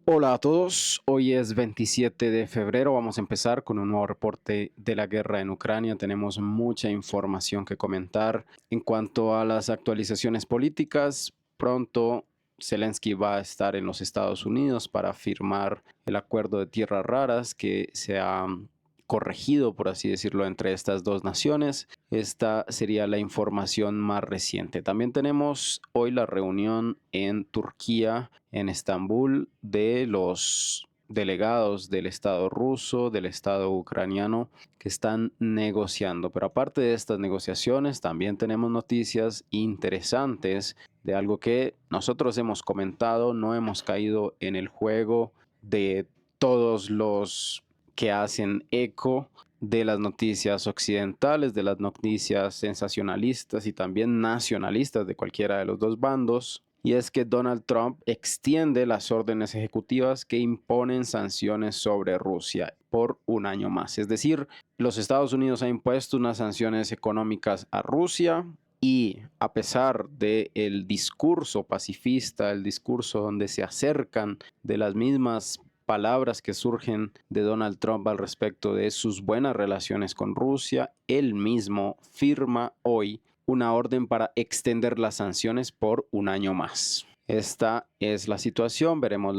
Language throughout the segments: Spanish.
Hola a todos, hoy es 27 de febrero, vamos a empezar con un nuevo reporte de la guerra en Ucrania. Tenemos mucha información que comentar en cuanto a las actualizaciones políticas. Pronto Zelensky va a estar en los Estados Unidos para firmar el acuerdo de tierras raras que se ha corregido, por así decirlo, entre estas dos naciones. Esta sería la información más reciente. También tenemos hoy la reunión en Turquía, en Estambul, de los delegados del Estado ruso, del Estado ucraniano, que están negociando. Pero aparte de estas negociaciones, también tenemos noticias interesantes de algo que nosotros hemos comentado, no hemos caído en el juego de todos los que hacen eco de las noticias occidentales, de las noticias sensacionalistas y también nacionalistas de cualquiera de los dos bandos. Y es que Donald Trump extiende las órdenes ejecutivas que imponen sanciones sobre Rusia por un año más. Es decir, los Estados Unidos han impuesto unas sanciones económicas a Rusia y a pesar del discurso pacifista, el discurso donde se acercan de las mismas palabras que surgen de Donald Trump al respecto de sus buenas relaciones con Rusia, él mismo firma hoy una orden para extender las sanciones por un año más. Esta es la situación, veremos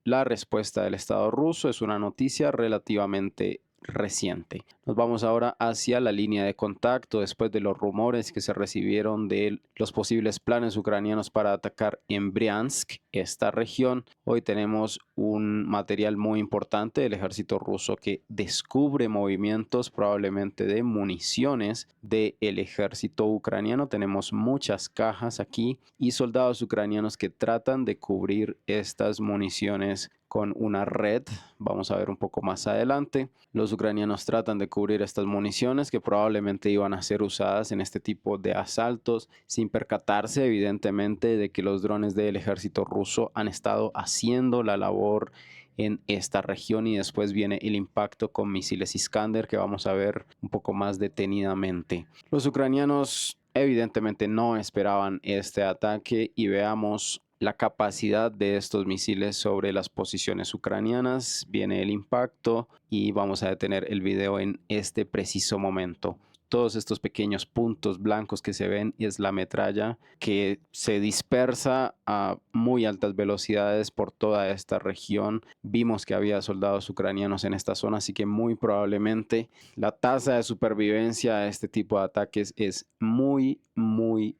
la respuesta del Estado ruso, es una noticia relativamente reciente. Nos vamos ahora hacia la línea de contacto después de los rumores que se recibieron de los posibles planes ucranianos para atacar en Briansk, esta región. Hoy tenemos un material muy importante del ejército ruso que descubre movimientos probablemente de municiones del ejército ucraniano. Tenemos muchas cajas aquí y soldados ucranianos que tratan de cubrir estas municiones con una red. Vamos a ver un poco más adelante. Los ucranianos tratan de cubrir estas municiones que probablemente iban a ser usadas en este tipo de asaltos sin percatarse evidentemente de que los drones del ejército ruso han estado haciendo la labor en esta región y después viene el impacto con misiles Iskander que vamos a ver un poco más detenidamente. Los ucranianos evidentemente no esperaban este ataque y veamos la capacidad de estos misiles sobre las posiciones ucranianas. Viene el impacto y vamos a detener el video en este preciso momento. Todos estos pequeños puntos blancos que se ven es la metralla que se dispersa a muy altas velocidades por toda esta región. Vimos que había soldados ucranianos en esta zona, así que muy probablemente la tasa de supervivencia a este tipo de ataques es muy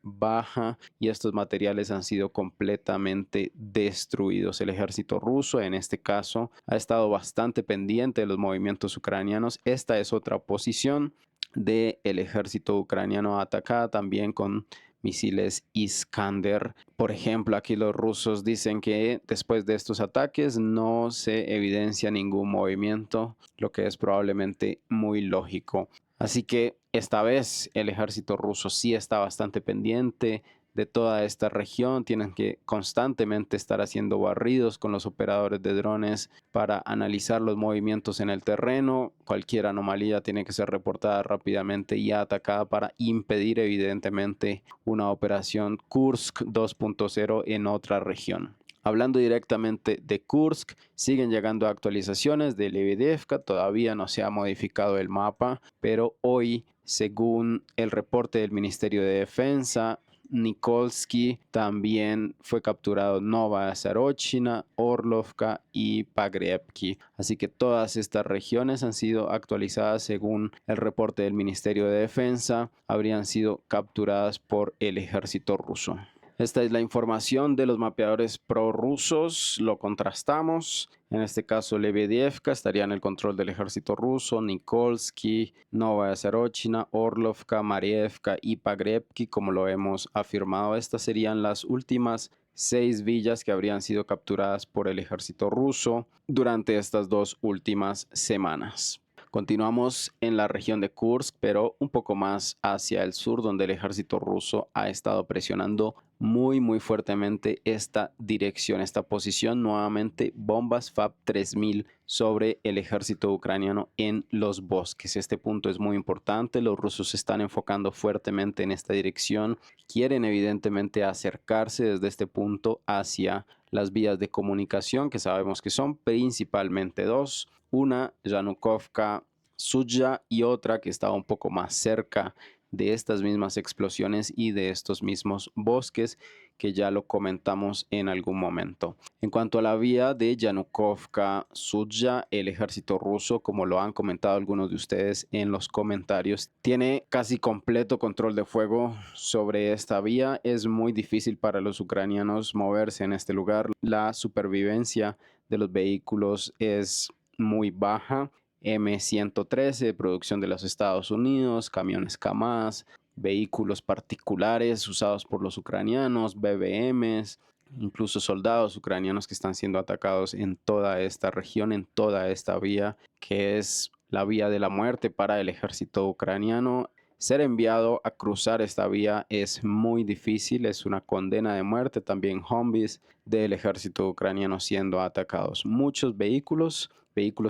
baja y estos materiales han sido completamente destruidos. El ejército ruso en este caso ha estado bastante pendiente de los movimientos ucranianos. Esta es otra posición del ejército ucraniano atacada también con misiles Iskander. Por ejemplo, aquí los rusos dicen que después de estos ataques no se evidencia ningún movimiento, lo que es probablemente muy lógico. Así que esta vez el ejército ruso sí está bastante pendiente de toda esta región. Tienen que constantemente estar haciendo barridos con los operadores de drones para analizar los movimientos en el terreno. Cualquier anomalía tiene que ser reportada rápidamente y atacada para impedir evidentemente una operación Kursk 2.0 en otra región. Hablando directamente de Kursk, siguen llegando actualizaciones de Lebedevka, todavía no se ha modificado el mapa, pero hoy, según el reporte del Ministerio de Defensa, Nikolsky también fue capturado Nova Sarochina, Orlovka y Pagrebki. Así que todas estas regiones han sido actualizadas según el reporte del Ministerio de Defensa, habrían sido capturadas por el ejército ruso. Esta es la información de los mapeadores prorrusos, lo contrastamos. En este caso, Lebedievka estaría en el control del ejército ruso, Nikolsky, Novaya Sarochina, Orlovka, Marievka y Pagrebki, como lo hemos afirmado. Estas serían las últimas 6 villas que habrían sido capturadas por el ejército ruso durante estas 2 últimas semanas. Continuamos en la región de Kursk, pero un poco más hacia el sur, donde el ejército ruso ha estado presionando muy fuertemente esta dirección, esta posición. Nuevamente, bombas FAB 3000 sobre el ejército ucraniano en los bosques. Este punto es muy importante. Los rusos se están enfocando fuertemente en esta dirección. Quieren evidentemente acercarse desde este punto hacia las vías de comunicación, que sabemos que son principalmente dos. Una, Yanukovka, Suya, y otra que está un poco más cerca de estas mismas explosiones y de estos mismos bosques, que ya lo comentamos en algún momento. En cuanto a la vía de Yanukovka, Suya, el ejército ruso, como lo han comentado algunos de ustedes en los comentarios, tiene casi completo control de fuego sobre esta vía. Es muy difícil para los ucranianos moverse en este lugar. La supervivencia de los vehículos es muy baja. M113, producción de los Estados Unidos, camiones KAMAZ, vehículos particulares usados por los ucranianos, BBMs, incluso soldados ucranianos que están siendo atacados en toda esta región, en toda esta vía, que es la vía de la muerte para el ejército ucraniano. Ser enviado a cruzar esta vía es muy difícil, es una condena de muerte. También Humvees del ejército ucraniano siendo atacados. Muchos vehículos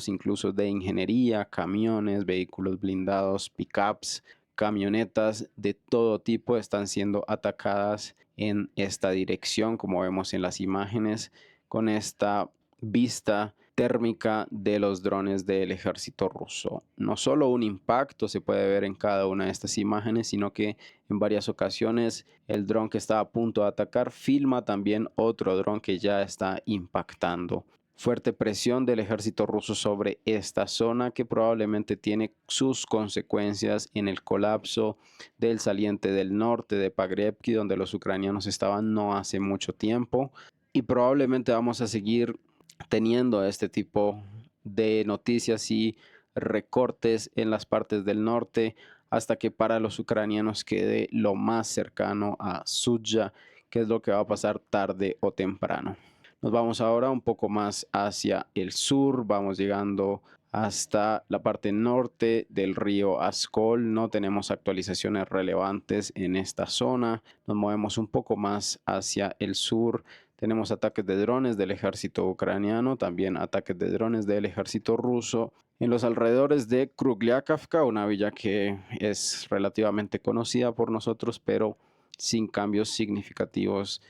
incluso de ingeniería, camiones, vehículos blindados, pickups, camionetas de todo tipo están siendo atacadas en esta dirección, como vemos en las imágenes, con esta vista térmica de los drones del ejército ruso. No solo un impacto se puede ver en cada una de estas imágenes, sino que en varias ocasiones el dron que está a punto de atacar filma también otro dron que ya está impactando. Fuerte presión del ejército ruso sobre esta zona, que probablemente tiene sus consecuencias en el colapso del saliente del norte de Pogrevki, donde los ucranianos estaban no hace mucho tiempo, y probablemente vamos a seguir teniendo este tipo de noticias y recortes en las partes del norte hasta que para los ucranianos quede lo más cercano a Sudzha, que es lo que va a pasar tarde o temprano. Nos vamos ahora un poco más hacia el sur, vamos llegando hasta la parte norte del río Askol. No tenemos actualizaciones relevantes en esta zona. Nos movemos un poco más hacia el sur. Tenemos ataques de drones del ejército ucraniano, también ataques de drones del ejército ruso en los alrededores de Kruglyakivka, una villa que es relativamente conocida por nosotros, pero sin cambios significativos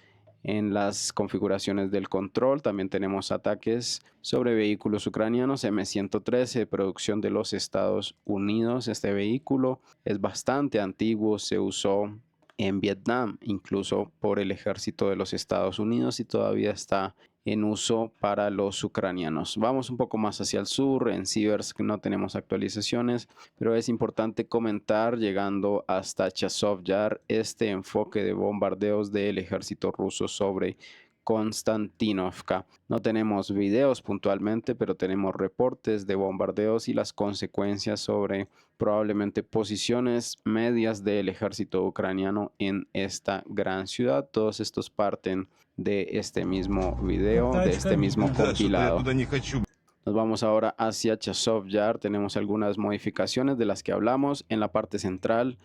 en las configuraciones del control. También tenemos ataques sobre vehículos ucranianos M113, producción de los Estados Unidos. Este vehículo es bastante antiguo, se usó en Vietnam, incluso por el ejército de los Estados Unidos, y todavía está en uso para los ucranianos. Vamos un poco más hacia el sur. En Siversk no tenemos actualizaciones, pero es importante comentar, llegando hasta Chazov Yar, este enfoque de bombardeos del ejército ruso sobre Konstantinovka. No tenemos videos puntualmente, pero tenemos reportes de bombardeos y las consecuencias sobre probablemente posiciones medias del ejército ucraniano en esta gran ciudad. Todos estos parten de este mismo video, de este mismo compilado. Nos vamos ahora hacia Chazov Yar. Tenemos algunas modificaciones de las que hablamos en la parte central.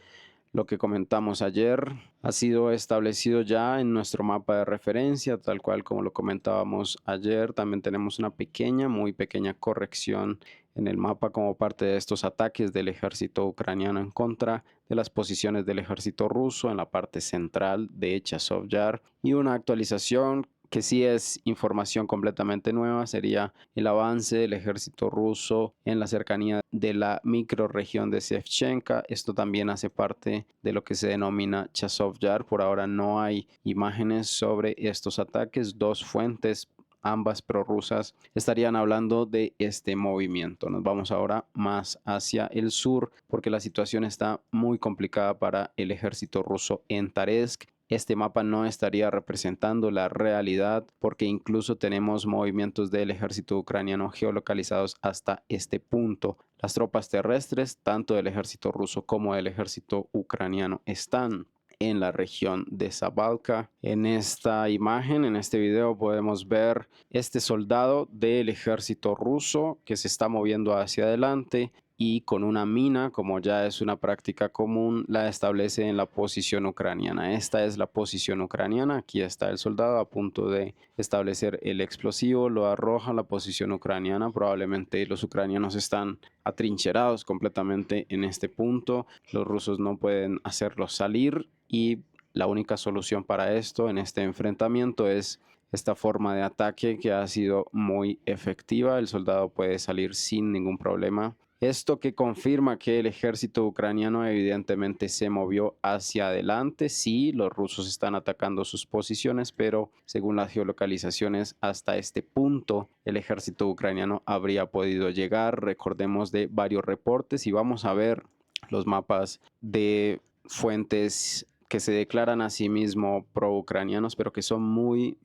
Lo que comentamos ayer ha sido establecido ya en nuestro mapa de referencia, tal cual como lo comentábamos ayer. También tenemos una pequeña, muy pequeña corrección en el mapa como parte de estos ataques del ejército ucraniano en contra de las posiciones del ejército ruso en la parte central de Chazov Yar, y una actualización que sí es información completamente nueva, sería el avance del ejército ruso en la cercanía de la microrregión de Shevchenka. Esto también hace parte de lo que se denomina Chazov Yar. Por ahora no hay imágenes sobre estos ataques. Dos fuentes, ambas prorrusas, estarían hablando de este movimiento. Nos vamos ahora más hacia el sur, porque la situación está muy complicada para el ejército ruso en Taretsk. Este mapa no estaría representando la realidad, porque incluso tenemos movimientos del ejército ucraniano geolocalizados hasta este punto. Las tropas terrestres, tanto del ejército ruso como del ejército ucraniano, están en la región de Zabalka. En esta imagen, en este video, podemos ver este soldado del ejército ruso que se está moviendo hacia adelante, y con una mina, como ya es una práctica común, la establece en la posición ucraniana. Esta es la posición ucraniana. Aquí está el soldado a punto de establecer el explosivo, lo arroja a la posición ucraniana. Probablemente los ucranianos están atrincherados completamente en este punto. Los rusos no pueden hacerlo salir y la única solución para esto en este enfrentamiento es esta forma de ataque que ha sido muy efectiva. El soldado puede salir sin ningún problema. Esto que confirma que el ejército ucraniano evidentemente se movió hacia adelante. Sí, los rusos están atacando sus posiciones, pero según las geolocalizaciones, hasta este punto el ejército ucraniano habría podido llegar. Recordemos de varios reportes y vamos a ver los mapas de fuentes que se declaran a sí mismos pro-ucranianos, pero que son muy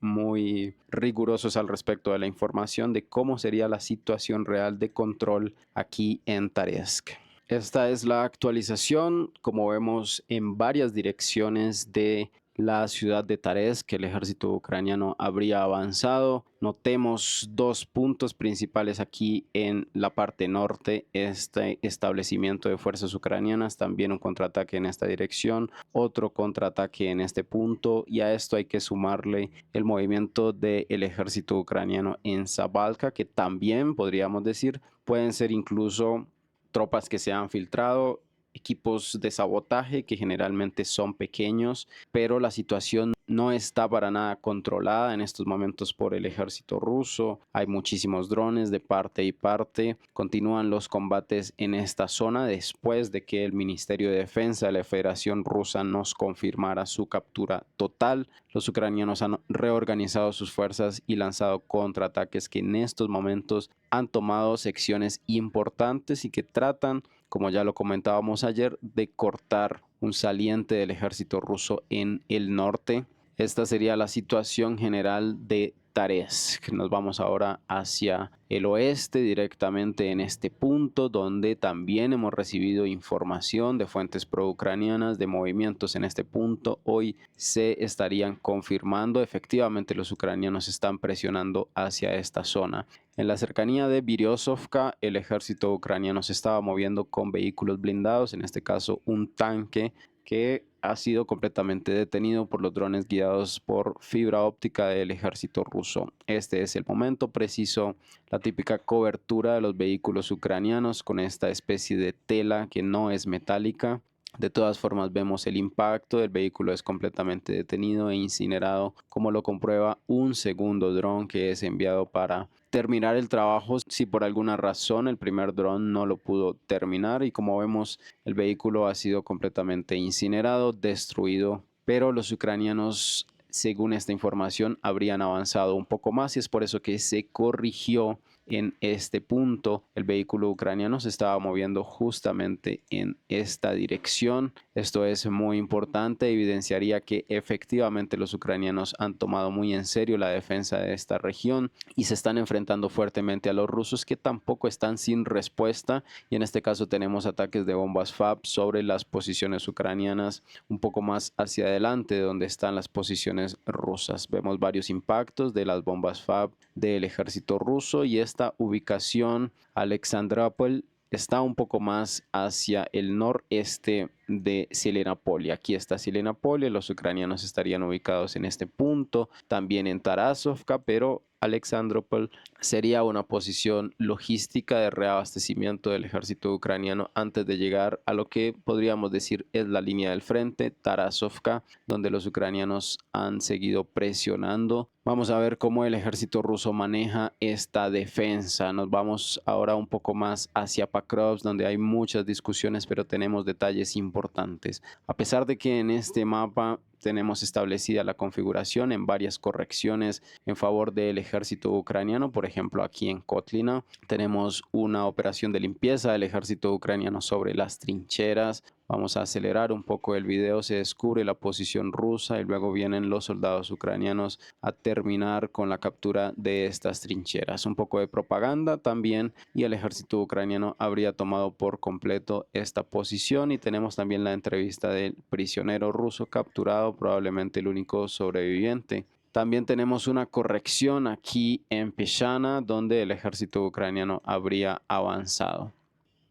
rigurosos al respecto de la información de cómo sería la situación real de control aquí en Taresk. Esta es la actualización, como vemos en varias direcciones de la ciudad de Taresk, que el ejército ucraniano habría avanzado. Notemos dos puntos principales aquí en la parte norte, este establecimiento de fuerzas ucranianas, también un contraataque en esta dirección, otro contraataque en este punto, y a esto hay que sumarle el movimiento del ejército ucraniano en Zabalka, que también podríamos decir pueden ser incluso tropas que se han filtrado, equipos de sabotaje que generalmente son pequeños, pero la situación no está para nada controlada en estos momentos por el ejército ruso. Hay muchísimos drones de parte y parte. Continúan los combates en esta zona después de que el Ministerio de Defensa de la Federación Rusa nos confirmara su captura total. Los ucranianos han reorganizado sus fuerzas y lanzado contraataques que en estos momentos han tomado secciones importantes y que tratan, como ya lo comentábamos ayer, de cortar un saliente del ejército ruso en el norte. Esta sería la situación general de Taresk. Nos vamos ahora hacia el oeste, directamente en este punto, donde también hemos recibido información de fuentes pro-ucranianas, de movimientos en este punto. Hoy se estarían confirmando. Efectivamente, los ucranianos están presionando hacia esta zona. En la cercanía de Biryosovka, el ejército ucraniano se estaba moviendo con vehículos blindados, en este caso un tanque que ha sido completamente detenido por los drones guiados por fibra óptica del ejército ruso. Este es el momento preciso, la típica cobertura de los vehículos ucranianos con esta especie de tela que no es metálica. De todas formas vemos el impacto, el vehículo es completamente detenido e incinerado, como lo comprueba un segundo dron que es enviado para terminar el trabajo si por alguna razón el primer dron no lo pudo terminar, y como vemos el vehículo ha sido completamente incinerado, destruido, pero los ucranianos, según esta información, habrían avanzado un poco más y es por eso que se corrigió en este punto. El vehículo ucraniano se estaba moviendo justamente en esta dirección. Esto es muy importante, evidenciaría que efectivamente los ucranianos han tomado muy en serio la defensa de esta región y se están enfrentando fuertemente a los rusos, que tampoco están sin respuesta, y en este caso tenemos ataques de bombas FAB sobre las posiciones ucranianas un poco más hacia adelante de donde están las posiciones rusas. Vemos varios impactos de las bombas FAB del ejército ruso, y esta ubicación, Alexandropol, está un poco más hacia el noreste de Zelenopolia. Aquí está Zelenopolia, los ucranianos estarían ubicados en este punto, también en Tarasovka, pero Alexandropol sería una posición logística de reabastecimiento del ejército ucraniano antes de llegar a lo que podríamos decir es la línea del frente, Tarasovka, donde los ucranianos han seguido presionando. Vamos a ver cómo el ejército ruso maneja esta defensa. Nos vamos ahora un poco más hacia Pakrovsk, donde hay muchas discusiones, pero tenemos detalles importantes. A pesar de que en este mapa tenemos establecida la configuración en varias correcciones en favor del ejército ucraniano, por ejemplo aquí en Kotlina tenemos una operación de limpieza del ejército ucraniano sobre las trincheras. Vamos a acelerar un poco el video, se descubre la posición rusa y luego vienen los soldados ucranianos a terminar con la captura de estas trincheras. Un poco de propaganda también, y el ejército ucraniano habría tomado por completo esta posición, y tenemos también la entrevista del prisionero ruso capturado, probablemente el único sobreviviente. También tenemos una corrección aquí en Peshana, donde el ejército ucraniano habría avanzado.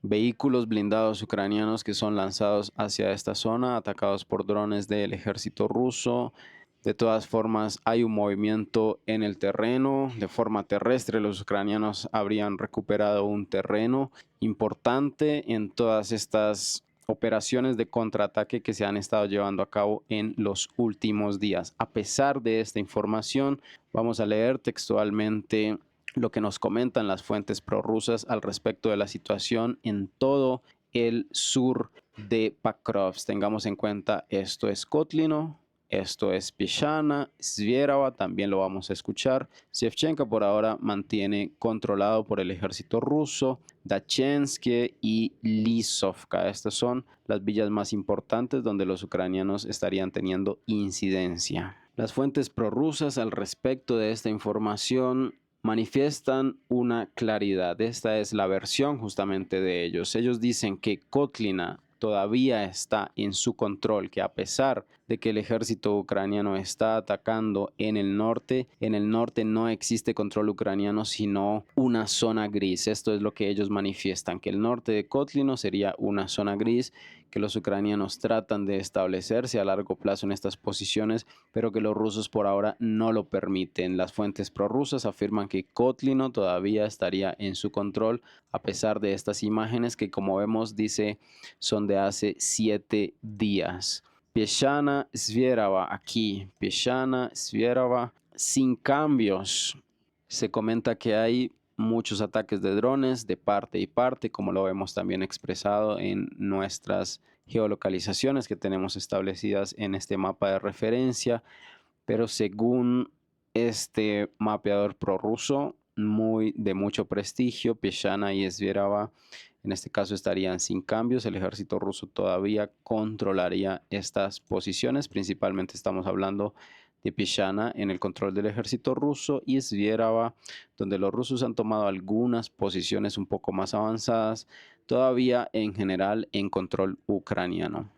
vehículos blindados ucranianos que son lanzados hacia esta zona, atacados por drones del ejército ruso. De todas formas, hay un movimiento en el terreno. De forma terrestre, los ucranianos habrían recuperado un terreno importante en todas estas operaciones de contraataque que se han estado llevando a cabo en los últimos días. A pesar de esta información, vamos a leer textualmente lo que nos comentan las fuentes prorrusas al respecto de la situación en todo el sur de Pakrovsk. Tengamos en cuenta, esto es Kotlino, esto es Pieshana, Svierava, también lo vamos a escuchar. Shevchenko por ahora mantiene controlado por el ejército ruso, Dachensky y Lisovka. Estas son las villas más importantes donde los ucranianos estarían teniendo incidencia. Las fuentes prorrusas al respecto de esta información manifiestan una claridad. Esta es la versión justamente de ellos. Ellos dicen que Kotlina todavía está en su control, que a pesar de que el ejército ucraniano está atacando en el norte no existe control ucraniano, sino una zona gris. Esto es lo que ellos manifiestan, que el norte de Kotlino sería una zona gris, que los ucranianos tratan de establecerse a largo plazo en estas posiciones, pero que los rusos por ahora no lo permiten. Las fuentes prorrusas afirman que Kotlino todavía estaría en su control, a pesar de estas imágenes que, como vemos, dice, son de hace 7 días. Pieshana, Svierava, aquí, Pieshana, Svierava, sin cambios. Se comenta que hay muchos ataques de drones de parte y parte, como lo vemos también expresado en nuestras geolocalizaciones que tenemos establecidas en este mapa de referencia, pero según este mapeador prorruso, de mucho prestigio, Pieshana y Svierava en este caso estarían sin cambios. El ejército ruso todavía controlaría estas posiciones. Principalmente estamos hablando de Pieshana en el control del ejército ruso y Svierava, donde los rusos han tomado algunas posiciones un poco más avanzadas, todavía en general en control ucraniano.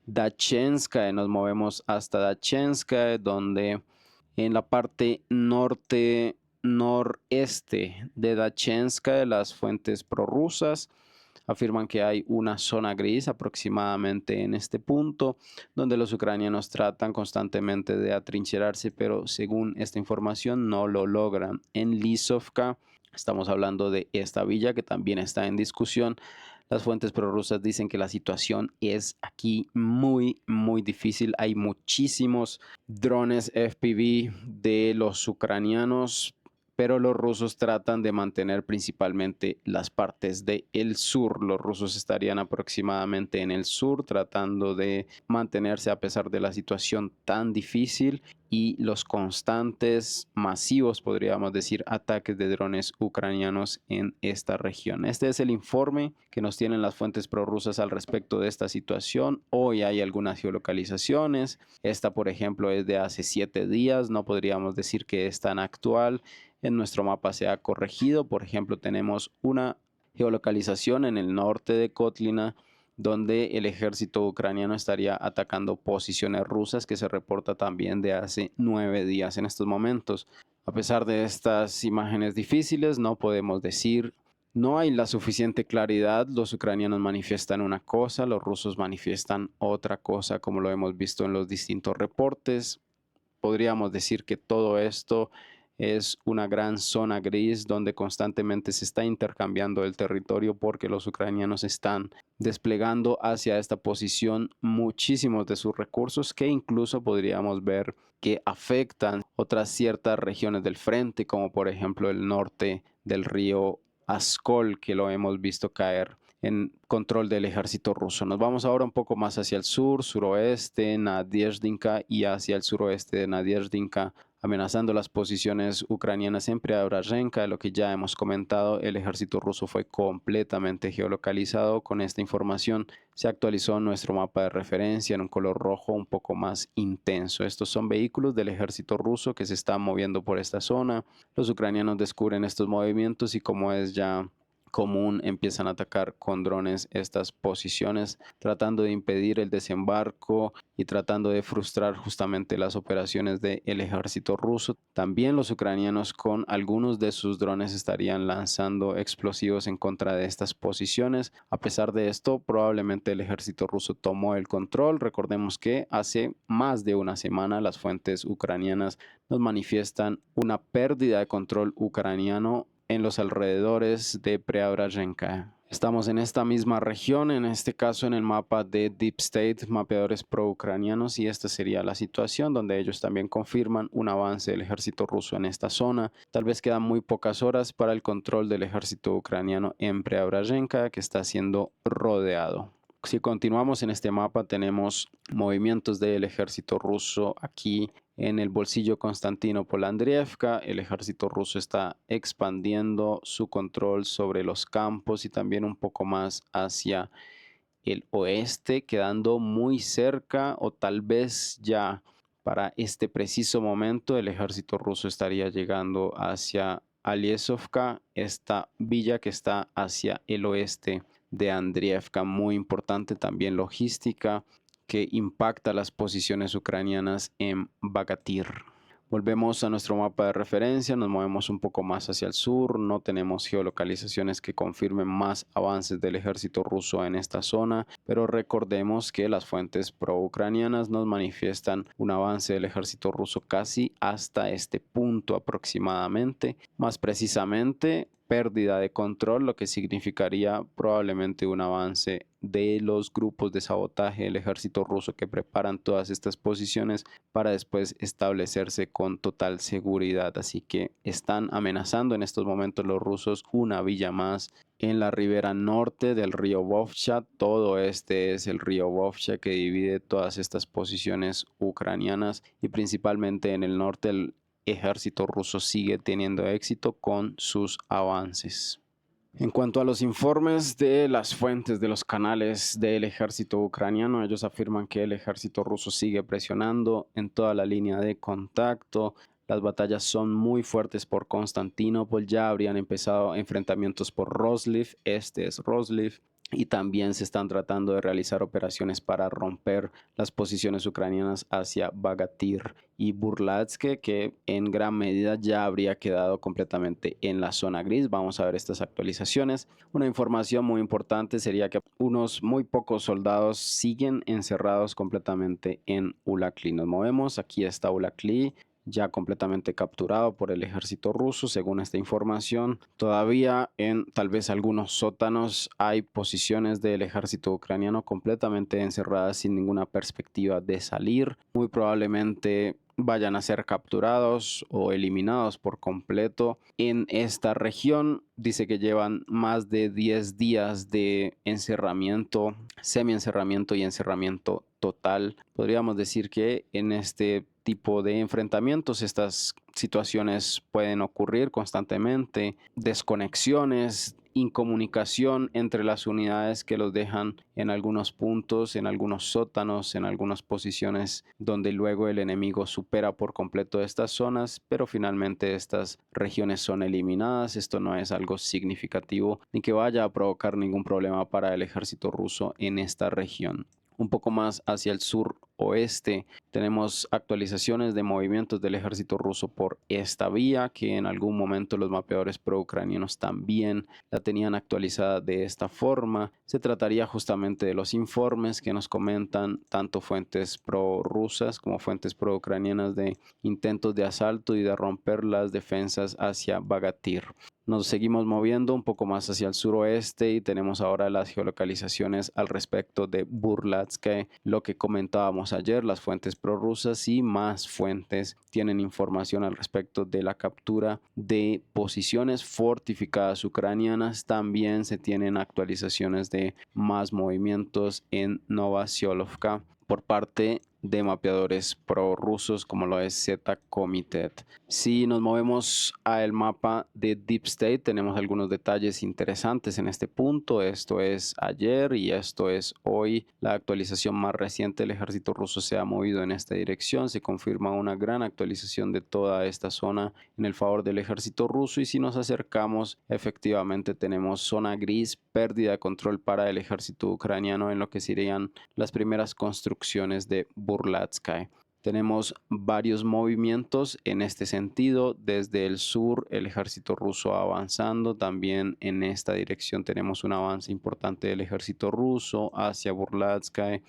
Dachenskaya, nos movemos hasta Dachenskaya, donde en la parte noreste de Dachenskaya, las fuentes prorrusas afirman que hay una zona gris aproximadamente en este punto, donde los ucranianos tratan constantemente de atrincherarse, pero según esta información no lo logran. En Lisovka, estamos hablando de esta villa que también está en discusión. Las fuentes prorrusas dicen que la situación es aquí muy difícil. Hay muchísimos drones FPV de los ucranianos, pero los rusos tratan de mantener principalmente las partes del sur. Los rusos estarían aproximadamente en el sur tratando de mantenerse a pesar de la situación tan difícil y los constantes, masivos, podríamos decir, ataques de drones ucranianos en esta región. Este es el informe que nos tienen las fuentes prorrusas al respecto de esta situación. Hoy hay algunas geolocalizaciones. Esta, por ejemplo, es de hace 7 días. No podríamos decir que es tan actual. En nuestro mapa se ha corregido. Por ejemplo, tenemos una geolocalización en el norte de Kotlina, donde el ejército ucraniano estaría atacando posiciones rusas, que se reporta también de hace 9 días en estos momentos. A pesar de estas imágenes difíciles, no podemos decir, no hay la suficiente claridad. Los ucranianos manifiestan una cosa, los rusos manifiestan otra cosa, como lo hemos visto en los distintos reportes. Podríamos decir que todo esto es una gran zona gris donde constantemente se está intercambiando el territorio, porque los ucranianos están desplegando hacia esta posición muchísimos de sus recursos, que incluso podríamos ver que afectan otras ciertas regiones del frente, como por ejemplo el norte del río Askol, que lo hemos visto caer en control del ejército ruso. Nos vamos ahora un poco más hacia el sur, suroeste, Nadezhdinka, y hacia el suroeste de Nadezhdinka, amenazando las posiciones ucranianas en Preobrazhenka. De lo que ya hemos comentado, el ejército ruso fue completamente geolocalizado. Con esta información se actualizó nuestro mapa de referencia en un color rojo un poco más intenso. Estos son vehículos del ejército ruso que se están moviendo por esta zona. Los ucranianos descubren estos movimientos y, como es ya común empiezan a atacar con drones estas posiciones, tratando de impedir el desembarco y tratando de frustrar justamente las operaciones del ejército ruso. También los ucranianos con algunos de sus drones estarían lanzando explosivos en contra de estas posiciones. A pesar de esto, probablemente el ejército ruso tomó el control. Recordemos que hace más de una semana las fuentes ucranianas nos manifiestan una pérdida de control ucraniano en los alrededores de Preobrazhenka. Estamos en esta misma región, en este caso en el mapa de Deep State, mapeadores pro-ucranianos, y esta sería la situación donde ellos también confirman un avance del ejército ruso en esta zona. Tal vez quedan muy pocas horas para el control del ejército ucraniano en Preobrazhenka, que está siendo rodeado. Si continuamos en este mapa, tenemos movimientos del ejército ruso aquí en el bolsillo Konstantinopol-Andriivka. El ejército ruso está expandiendo su control sobre los campos y también un poco más hacia el oeste, quedando muy cerca, o tal vez ya para este preciso momento el ejército ruso estaría llegando hacia Aliesovka, esta villa que está hacia el oeste de Andriivka, muy importante también logística que impacta las posiciones ucranianas en Bagatir. Volvemos a nuestro mapa de referencia, nos movemos un poco más hacia el sur, no tenemos geolocalizaciones que confirmen más avances del ejército ruso en esta zona, pero recordemos que las fuentes pro-ucranianas nos manifiestan un avance del ejército ruso casi hasta este punto aproximadamente, más precisamente pérdida de control, lo que significaría probablemente un avance de los grupos de sabotaje del ejército ruso que preparan todas estas posiciones para después establecerse con total seguridad. Así que están amenazando en estos momentos los rusos una villa más en la ribera norte del río Vovcha. Todo este es el río Vovcha que divide todas estas posiciones ucranianas, y principalmente en el norte el ejército ruso sigue teniendo éxito con sus avances. En cuanto a los informes de las fuentes de los canales del ejército ucraniano, ellos afirman que el ejército ruso sigue presionando en toda la línea de contacto. Las batallas son muy fuertes por Konstantinopol, ya habrían empezado enfrentamientos por Roslив, este es Roslив, y también se están tratando de realizar operaciones para romper las posiciones ucranianas hacia Bagatir y Burlatske, que en gran medida ya habría quedado completamente en la zona gris. Vamos a ver estas actualizaciones. Una información muy importante sería que unos muy pocos soldados siguen encerrados completamente en Ulakli. Nos movemos, aquí está Ulakli, ya completamente capturado por el ejército ruso, según esta información. Todavía en tal vez algunos sótanos hay posiciones del ejército ucraniano completamente encerradas sin ninguna perspectiva de salir. Muy probablemente vayan a ser capturados o eliminados por completo en esta región. Dice que llevan más de 10 días de encerramiento, semi-encerramiento y encerramiento total. Podríamos decir que en este tipo de enfrentamientos estas situaciones pueden ocurrir constantemente, desconexiones, incomunicación entre las unidades que los dejan en algunos puntos, en algunos sótanos, en algunas posiciones donde luego el enemigo supera por completo estas zonas, pero finalmente estas regiones son eliminadas. Esto no es algo significativo ni que vaya a provocar ningún problema para el ejército ruso en esta región. Un poco más hacia el sur oeste tenemos actualizaciones de movimientos del ejército ruso por esta vía, que en algún momento los mapeadores pro-ucranianos también la tenían actualizada de esta forma. Se trataría justamente de los informes que nos comentan tanto fuentes pro-rusas como fuentes pro-ucranianas de intentos de asalto y de romper las defensas hacia Bagatir. Nos seguimos moviendo un poco más hacia el suroeste y tenemos ahora las geolocalizaciones al respecto de Burlatske, lo que comentábamos ayer. Las fuentes prorrusas y más fuentes tienen información al respecto de la captura de posiciones fortificadas ucranianas. También se tienen actualizaciones de más movimientos en Novosyolovka por parte de mapeadores prorrusos como lo es Z-Committed. Si nos movemos al mapa de Deep State, tenemos algunos detalles interesantes en este punto. Esto es ayer y esto es hoy. La actualización más reciente del ejército ruso se ha movido en esta dirección. Se confirma una gran actualización de toda esta zona en el favor del ejército ruso, y si nos acercamos, efectivamente tenemos zona gris, pérdida de control para el ejército ucraniano en lo que serían las primeras construcciones de Burlatskaya. Tenemos varios movimientos en este sentido. Desde el sur, el ejército ruso avanzando. También en esta dirección tenemos un avance importante del ejército ruso hacia Burlatskaya.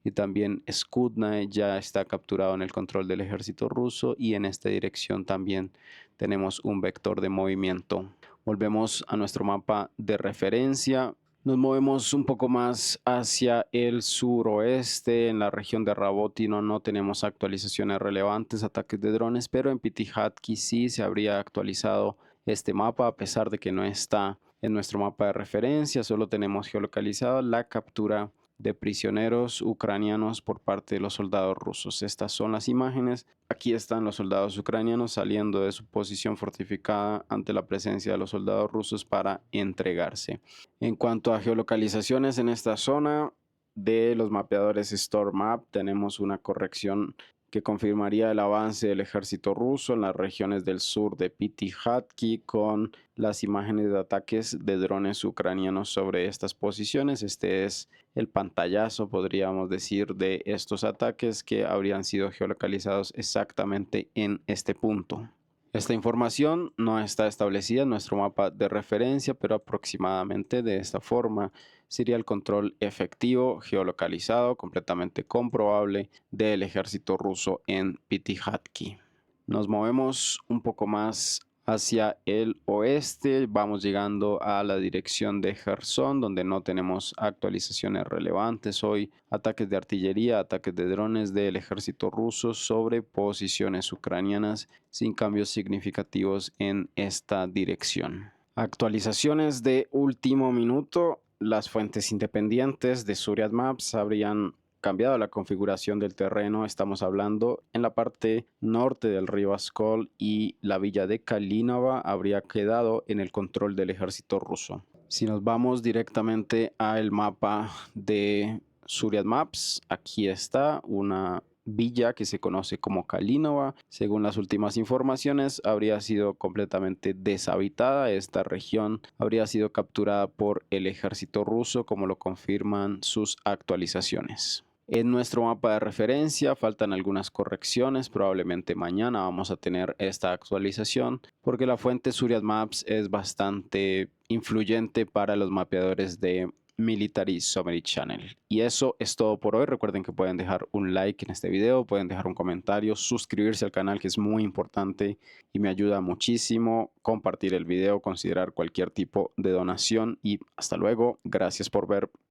Y también Skudna ya está capturado en el control del ejército ruso, y en esta dirección también tenemos un vector de movimiento. Volvemos a nuestro mapa de referencia. Nos movemos un poco más hacia el suroeste. En la región de Rabotino no tenemos actualizaciones relevantes, ataques de drones, pero en Pitihatki sí se habría actualizado este mapa, a pesar de que no está en nuestro mapa de referencia. Solo tenemos geolocalizado la captura de prisioneros ucranianos por parte de los soldados rusos. Estas son las imágenes. Aquí están los soldados ucranianos saliendo de su posición fortificada ante la presencia de los soldados rusos para entregarse. En cuanto a geolocalizaciones en esta zona de los mapeadores StormMap, tenemos una corrección que confirmaría el avance del ejército ruso en las regiones del sur de Pitihatki, con las imágenes de ataques de drones ucranianos sobre estas posiciones. Este es el pantallazo, podríamos decir, de estos ataques que habrían sido geolocalizados exactamente en este punto. Esta información no está establecida en nuestro mapa de referencia, pero aproximadamente de esta forma sería el control efectivo, geolocalizado, completamente comprobable del ejército ruso en Pitihatki. Nos movemos un poco más hacia el oeste, vamos llegando a la dirección de Gerson, donde no tenemos actualizaciones relevantes hoy. Ataques de artillería, ataques de drones del ejército ruso sobre posiciones ucranianas, sin cambios significativos en esta dirección. Actualizaciones de último minuto. Las fuentes independientes de Zuriat Maps habrían cambiado la configuración del terreno. Estamos hablando en la parte norte del río Askol, y la villa de Kalinova habría quedado en el control del ejército ruso. Si nos vamos directamente al mapa de Zuriat Maps, aquí está una villa que se conoce como Kalinova. Según las últimas informaciones, habría sido completamente deshabitada. Esta región habría sido capturada por el ejército ruso, como lo confirman sus actualizaciones. En nuestro mapa de referencia faltan algunas correcciones. Probablemente mañana vamos a tener esta actualización, porque la fuente Zuriat Maps es bastante influyente para los mapeadores de Military Summary Channel. Y eso es todo por hoy. Recuerden que pueden dejar un like en este video, pueden dejar un comentario, suscribirse al canal, que es muy importante y me ayuda muchísimo, compartir el video, considerar cualquier tipo de donación, y hasta luego. Gracias por ver.